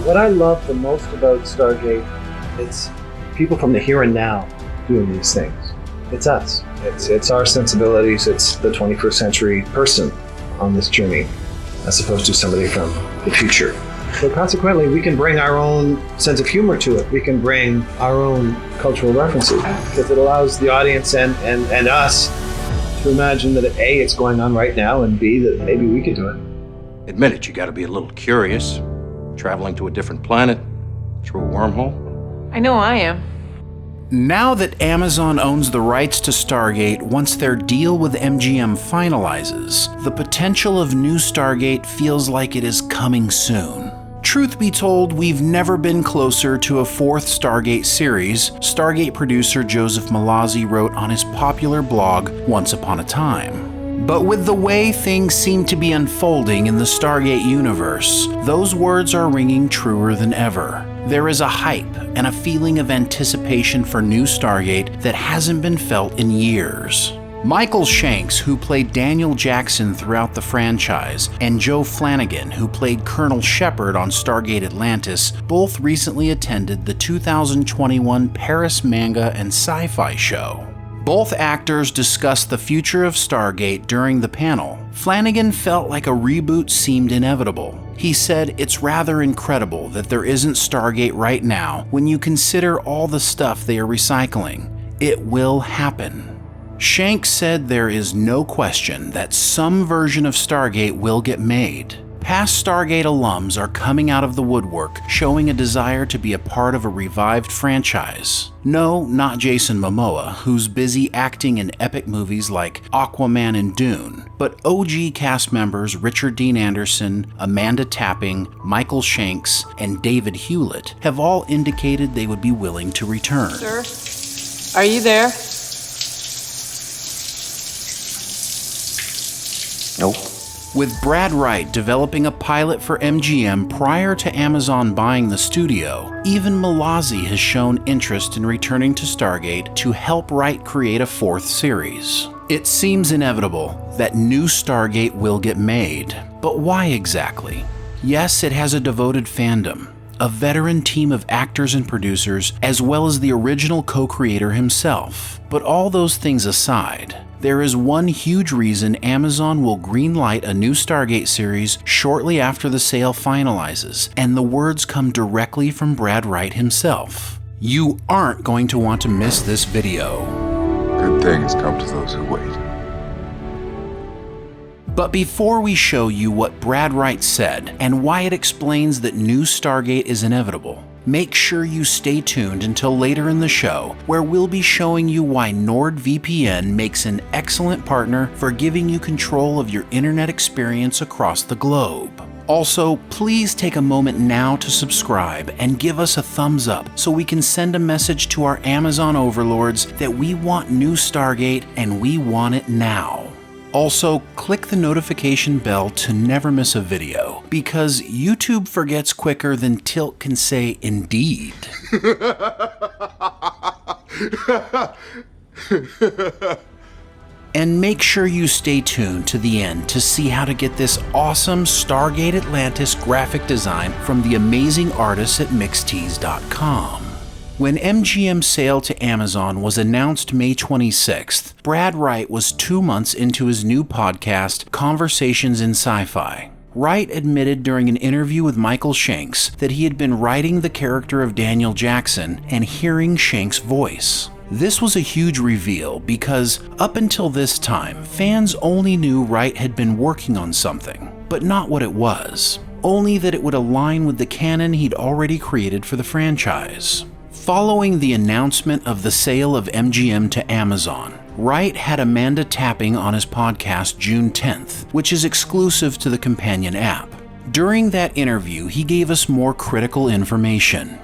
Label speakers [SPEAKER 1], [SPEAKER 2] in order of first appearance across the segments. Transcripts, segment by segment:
[SPEAKER 1] What I love the most about Stargate, it's people from the here and now doing these things. It's us. It's our sensibilities. It's the 21st century person on this journey, as opposed to somebody from the future. So consequently, we can bring our own sense of humor to it. We can bring our own cultural references, because it allows the audience and us to imagine that A, it's going on right now, and B, that maybe we could do it.
[SPEAKER 2] Admit it, you gotta be a little curious. Traveling to a different planet, through a wormhole.
[SPEAKER 3] I know I am.
[SPEAKER 4] Now that Amazon owns the rights to Stargate, once their deal with MGM finalizes, the potential of new Stargate feels like it is coming soon. Truth be told, we've never been closer to a fourth Stargate series, Stargate producer Joseph Mallozzi wrote on his popular blog, Once Upon a Time. But with the way things seem to be unfolding in the Stargate universe, those words are ringing truer than ever. There is a hype and a feeling of anticipation for new Stargate that hasn't been felt in years. Michael Shanks, who played Daniel Jackson throughout the franchise, and Joe Flanagan, who played Colonel Shepard on Stargate Atlantis, both recently attended the 2021 Paris Manga and Sci-Fi Show. Both actors discussed the future of Stargate during the panel. Flanagan felt like a reboot seemed inevitable. He said it's rather incredible that there isn't Stargate right now when you consider all the stuff they are recycling. It will happen. Shanks said there is no question that some version of Stargate will get made. Past Stargate alums are coming out of the woodwork, showing a desire to be a part of a revived franchise. No, not Jason Momoa, who's busy acting in epic movies like Aquaman and Dune, but OG cast members Richard Dean Anderson, Amanda Tapping, Michael Shanks, and David Hewlett have all indicated they would be willing to return.
[SPEAKER 3] Sir, are you there?
[SPEAKER 2] Nope.
[SPEAKER 4] With Brad Wright developing a pilot for MGM prior to Amazon buying the studio, even Mallozzi has shown interest in returning to Stargate to help Wright create a fourth series. It seems inevitable that new Stargate will get made, but why exactly? Yes, it has a devoted fandom, a veteran team of actors and producers, as well as the original co-creator himself. But all those things aside, there is one huge reason Amazon will greenlight a new Stargate series shortly after the sale finalizes, and the words come directly from Brad Wright himself. You aren't going to want to miss this video.
[SPEAKER 5] Good things come to those who wait.
[SPEAKER 4] But before we show you what Brad Wright said and why it explains that new Stargate is inevitable, make sure you stay tuned until later in the show, where we'll be showing you why NordVPN makes an excellent partner for giving you control of your internet experience across the globe. Also, please take a moment now to subscribe and give us a thumbs up so we can send a message to our Amazon overlords that we want new Stargate and we want it now. Also, click the notification bell to never miss a video, because YouTube forgets quicker than Tilt can say indeed. And make sure you stay tuned to the end to see how to get this awesome Stargate Atlantis graphic design from the amazing artists at mixtease.com. When MGM's sale to Amazon was announced May 26th, Brad Wright was 2 months into his new podcast, Conversations in Sci-Fi. Wright admitted during an interview with Michael Shanks that he had been writing the character of Daniel Jackson and hearing Shanks' voice. This was a huge reveal because, up until this time, fans only knew Wright had been working on something, but not what it was, only that it would align with the canon he'd already created for the franchise. Following the announcement of the sale of MGM to Amazon, Wright had Amanda Tapping on his podcast June 10th, which is exclusive to the companion app. During that interview, he gave us more critical information.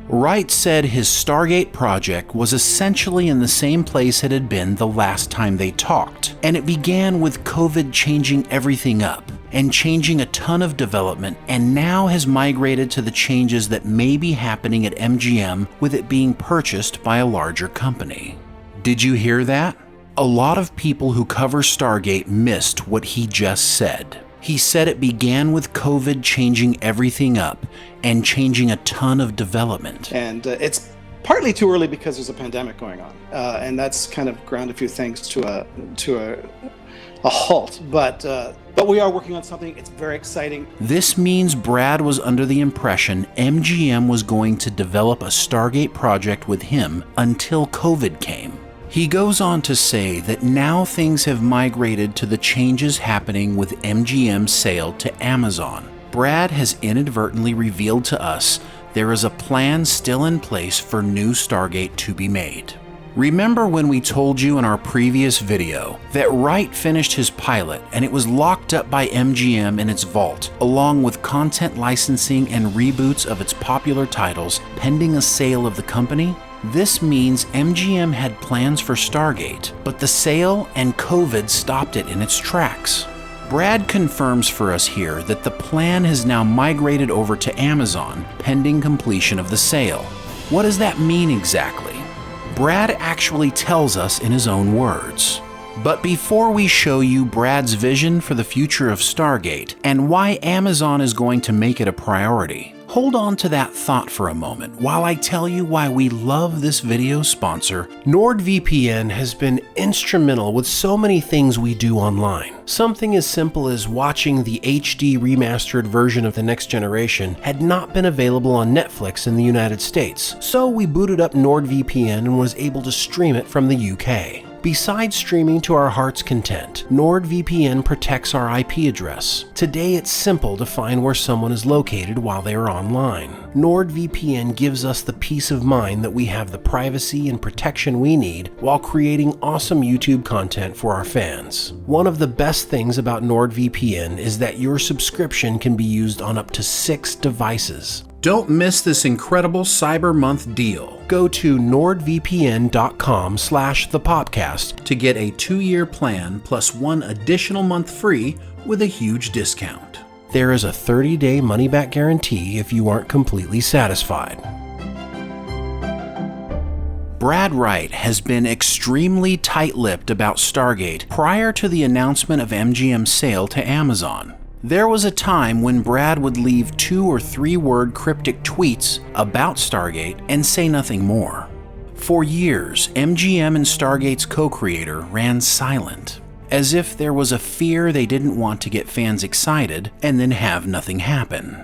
[SPEAKER 4] Wright said his Stargate project was essentially in the same place it had been the last time they talked, and it began with COVID changing everything up and changing a ton of development, and now has migrated to the changes that may be happening at MGM with it being purchased by a larger company. Did you hear that? A lot of people who cover Stargate missed what he just said. He said it began with COVID changing everything up and changing a ton of development.
[SPEAKER 6] And it's partly too early because there's a pandemic going on, and that's kind of ground a few things to a halt. But we are working on something. It's very exciting.
[SPEAKER 4] This means Brad was under the impression MGM was going to develop a Stargate project with him until COVID came. He goes on to say that now things have migrated to the changes happening with MGM's sale to Amazon. Brad has inadvertently revealed to us there is a plan still in place for new Stargate to be made. Remember when we told you in our previous video that Wright finished his pilot and it was locked up by MGM in its vault, along with content licensing and reboots of its popular titles pending a sale of the company? This means MGM had plans for Stargate, but the sale and COVID stopped it in its tracks. Brad confirms for us here that the plan has now migrated over to Amazon pending completion of the sale. What does that mean exactly? Brad actually tells us in his own words. But before we show you Brad's vision for the future of Stargate and why Amazon is going to make it a priority, hold on to that thought for a moment while I tell you why we love this video sponsor.
[SPEAKER 7] NordVPN has been instrumental with so many things we do online. Something as simple as watching the HD remastered version of The Next Generation had not been available on Netflix in the United States, so we booted up NordVPN and was able to stream it from the UK. Besides streaming to our heart's content, NordVPN protects our IP address. Today it's simple to find where someone is located while they are online. NordVPN gives us the peace of mind that we have the privacy and protection we need while creating awesome YouTube content for our fans. One of the best things about NordVPN is that your subscription can be used on up to 6 devices.
[SPEAKER 4] Don't miss this incredible Cyber Month deal.
[SPEAKER 7] Go to nordvpn.com/thepopcast
[SPEAKER 4] to get a 2-year plan plus 1 additional month free with a huge discount.
[SPEAKER 7] There is a 30-day money-back guarantee if you aren't completely satisfied.
[SPEAKER 4] Brad Wright has been extremely tight-lipped about Stargate prior to the announcement of MGM's sale to Amazon. There was a time when Brad would leave 2 or 3 word cryptic tweets about Stargate and say nothing more. For years, MGM and Stargate's co-creator ran silent, as if there was a fear they didn't want to get fans excited and then have nothing happen.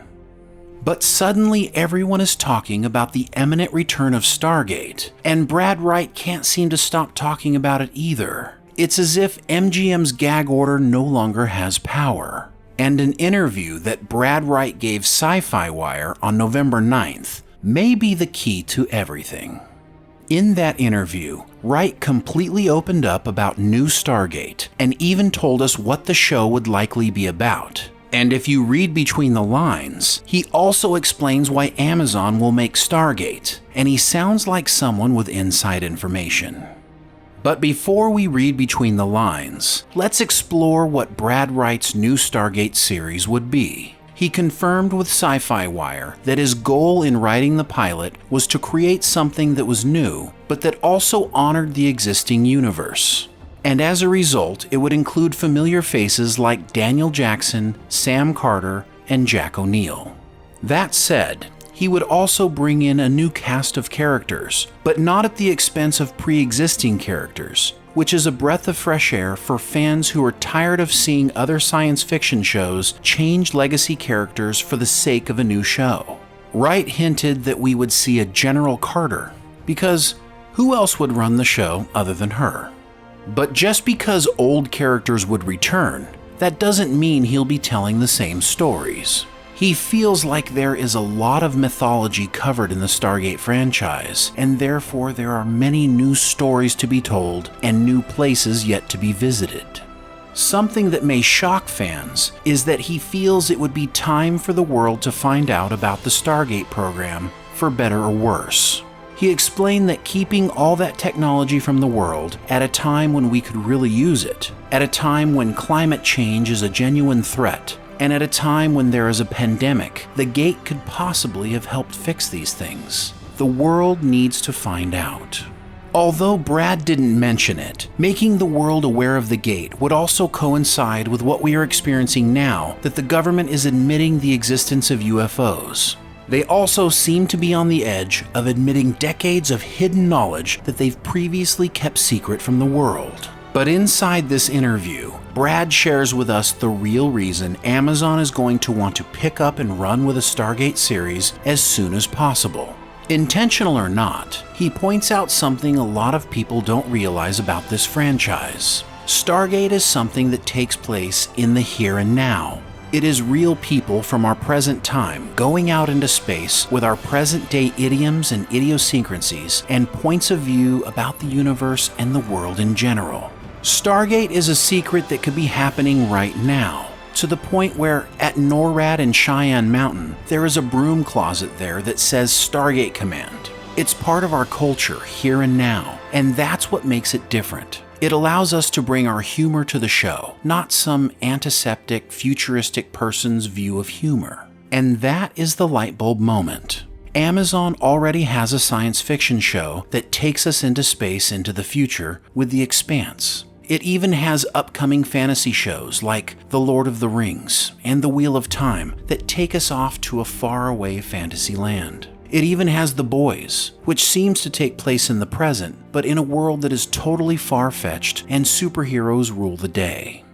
[SPEAKER 4] But suddenly everyone is talking about the imminent return of Stargate, and Brad Wright can't seem to stop talking about it either. It's as if MGM's gag order no longer has power. And an interview that Brad Wright gave Sci-Fi Wire on November 9th may be the key to everything. In that interview, Wright completely opened up about new Stargate and even told us what the show would likely be about. And if you read between the lines, he also explains why Amazon will make Stargate, and he sounds like someone with inside information. But before we read between the lines, let's explore what Brad Wright's new Stargate series would be. He confirmed with Sci-Fi Wire that his goal in writing the pilot was to create something that was new, but that also honored the existing universe. And as a result, it would include familiar faces like Daniel Jackson, Sam Carter, and Jack O'Neill. That said, he would also bring in a new cast of characters, but not at the expense of pre-existing characters, which is a breath of fresh air for fans who are tired of seeing other science fiction shows change legacy characters for the sake of a new show. Wright hinted that we would see a General Carter, because who else would run the show other than her? But just because old characters would return, that doesn't mean he'll be telling the same stories. He feels like there is a lot of mythology covered in the Stargate franchise, and therefore there are many new stories to be told and new places yet to be visited. Something that may shock fans is that he feels it would be time for the world to find out about the Stargate program, for better or worse. He explained that keeping all that technology from the world at a time when we could really use it, at a time when climate change is a genuine threat, and at a time when there is a pandemic, the Gate could possibly have helped fix these things. The world needs to find out. Although Brad didn't mention it, making the world aware of the gate would also coincide with what we are experiencing now, that the government is admitting the existence of UFOs. They also seem to be on the edge of admitting decades of hidden knowledge that they've previously kept secret from the world. But inside this interview, Brad shares with us the real reason Amazon is going to want to pick up and run with a Stargate series as soon as possible. Intentional or not, he points out something a lot of people don't realize about this franchise. Stargate is something that takes place in the here and now. It is real people from our present time going out into space with our present-day idioms and idiosyncrasies and points of view about the universe and the world in general. Stargate is a secret that could be happening right now, to the point where at NORAD in Cheyenne Mountain, there is a broom closet there that says Stargate Command. It's part of our culture here and now, and that's what makes it different. It allows us to bring our humor to the show, not some antiseptic, futuristic person's view of humor. And that is the light bulb moment. Amazon already has a science fiction show that takes us into space into the future with The Expanse. It even has upcoming fantasy shows like The Lord of the Rings and The Wheel of Time that take us off to a faraway fantasy land. It even has The Boys, which seems to take place in the present, but in a world that is totally far-fetched and superheroes rule the day.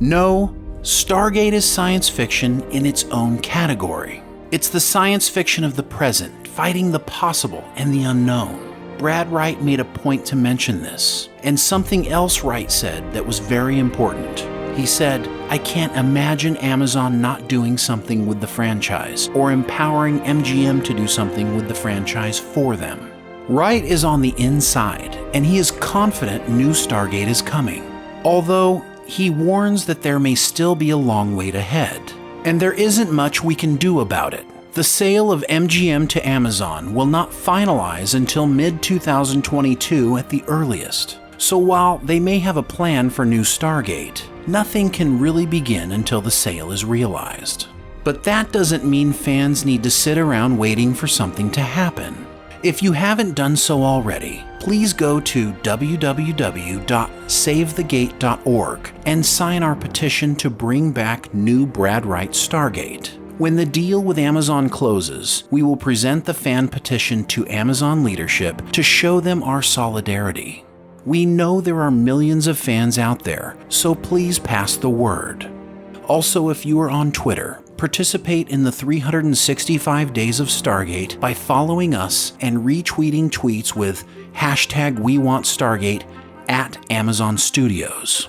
[SPEAKER 4] No, Stargate is science fiction in its own category. It's the science fiction of the present, fighting the possible and the unknown. Brad Wright made a point to mention this, and something else Wright said that was very important. He said, "I can't imagine Amazon not doing something with the franchise, or empowering MGM to do something with the franchise for them." Wright is on the inside, and he is confident new Stargate is coming, although he warns that there may still be a long wait ahead. And there isn't much we can do about it. The sale of MGM to Amazon will not finalize until mid-2022 at the earliest. So while they may have a plan for new Stargate, nothing can really begin until the sale is realized. But that doesn't mean fans need to sit around waiting for something to happen. If you haven't done so already, please go to www.savethegate.org and sign our petition to bring back new Brad Wright Stargate. When the deal with Amazon closes, we will present the fan petition to Amazon leadership to show them our solidarity. We know there are millions of fans out there, so please pass the word. Also, if you are on Twitter, participate in the 365 Days of Stargate by following us and retweeting tweets with #WeWantStargate at Amazon Studios.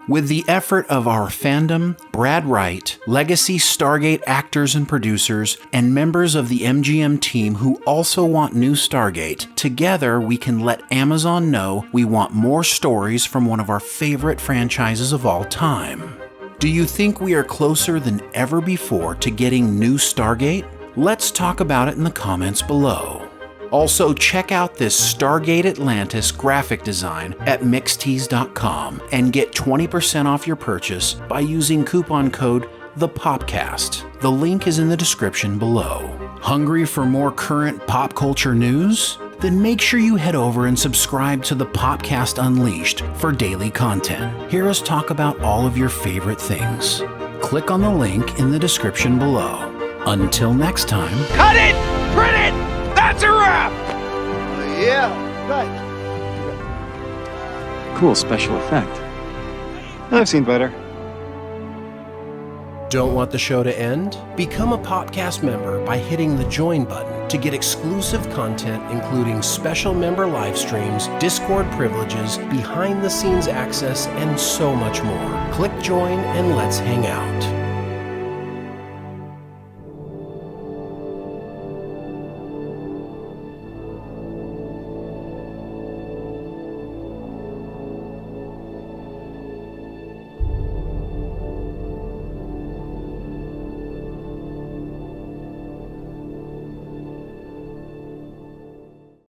[SPEAKER 4] With the effort of our fandom, Brad Wright, legacy Stargate actors and producers, and members of the MGM team who also want new Stargate, together we can let Amazon know we want more stories from one of our favorite franchises of all time. Do you think we are closer than ever before to getting new Stargate? Let's talk about it in the comments below. Also, check out this Stargate Atlantis graphic design at mixtees.com and get 20% off your purchase by using coupon code THEPOPCAST. The link is in the description below. Hungry for more current pop culture news? Then make sure you head over and subscribe to the Popcast Unleashed for daily content. Hear us talk about all of your favorite things. Click on the link in the description below. Until next time.
[SPEAKER 8] Cut it! Print it! That's a wrap!
[SPEAKER 6] Yeah, right.
[SPEAKER 9] Cool special effect. I've seen better.
[SPEAKER 7] Don't want the show to end? Become a Popcast member by hitting the join button to get exclusive content including special member live streams, Discord privileges, behind the scenes access, and so much more. Click join and let's hang out.